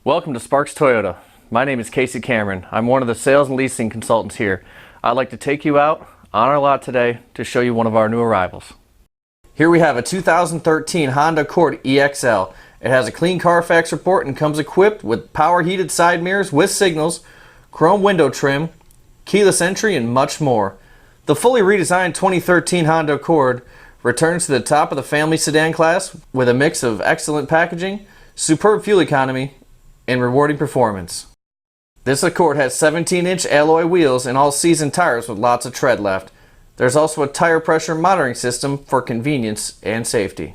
Welcome to Sparks Toyota. My name is Casey Cameron. I'm one of the sales and leasing consultants here. I'd like to take you out on our lot today to show you one of our new arrivals. Here we have a 2013 Honda Accord EXL. It has a clean Carfax report and comes equipped with power heated side mirrors with signals, chrome window trim, keyless entry, and much more. The fully redesigned 2013 Honda Accord returns to the top of the family sedan class with a mix of excellent packaging, superb fuel economy, and rewarding performance. This Accord has 17-inch alloy wheels and all-season tires with lots of tread left. There's also a tire pressure monitoring system for convenience and safety.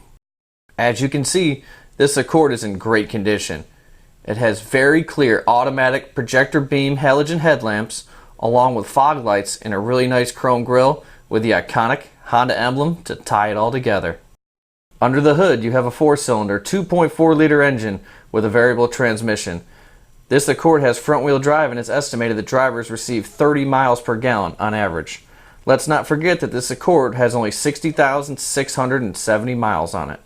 As you can see, this Accord is in great condition. It has very clear automatic projector beam halogen headlamps along with fog lights and a really nice chrome grille with the iconic Honda emblem to tie it all together. Under the hood you have a 4-cylinder 2.4-liter engine with a variable transmission. This Accord has front-wheel drive and it's estimated that drivers receive 30 miles per gallon on average. Let's not forget that this Accord has only 60,670 miles on it.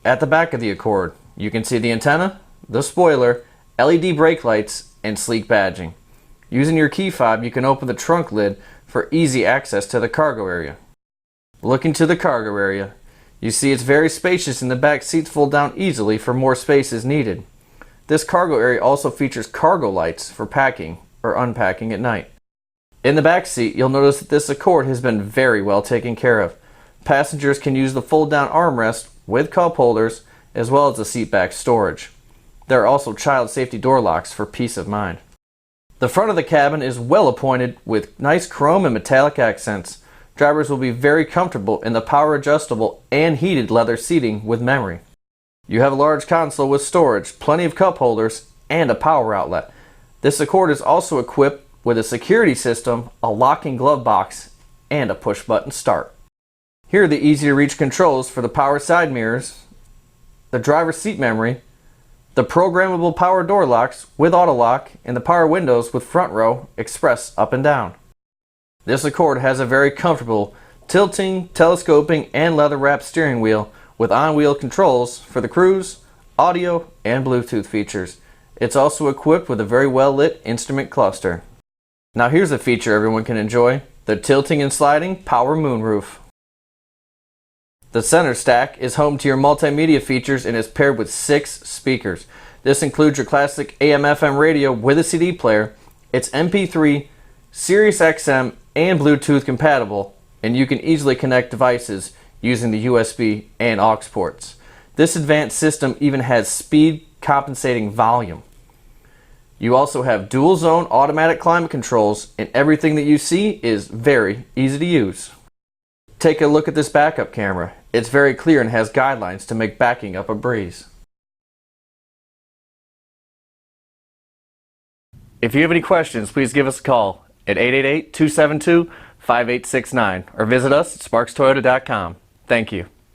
At the back of the Accord, you can see the antenna, the spoiler, LED brake lights, and sleek badging. Using your key fob, you can open the trunk lid for easy access to the cargo area. Looking to the cargo area, you see it's very spacious and the back seats fold down easily for more space as needed. This cargo area also features cargo lights for packing or unpacking at night. In the back seat, you'll notice that this Accord has been very well taken care of. Passengers can use the fold-down armrest with cup holders as well as the seat back storage. There are also child safety door locks for peace of mind. The front of the cabin is well appointed with nice chrome and metallic accents. Drivers will be very comfortable in the power adjustable and heated leather seating with memory. You have a large console with storage, plenty of cup holders, and a power outlet. This Accord is also equipped with a security system, a locking glove box, and a push button start. Here are the easy to reach controls for the power side mirrors, the driver's seat memory, the programmable power door locks with auto lock, and the power windows with front row express up and down. This Accord has a very comfortable tilting, telescoping, and leather wrapped steering wheel with on-wheel controls for the cruise, audio, and Bluetooth features. It's also equipped with a very well lit instrument cluster. Now here's a feature everyone can enjoy, the tilting and sliding power moonroof. The center stack is home to your multimedia features and is paired with 6 speakers. This includes your classic AM/FM radio with a CD player. It's MP3, Sirius XM, and Bluetooth compatible, and you can easily connect devices using the USB and aux ports. This advanced system even has speed compensating volume. You also have dual zone automatic climate controls, and everything that you see is very easy to use. Take a look at this backup camera. It's very clear and has guidelines to make backing up a breeze. If you have any questions, please give us a call at 888-272-5869 or visit us at sparkstoyota.com. Thank you.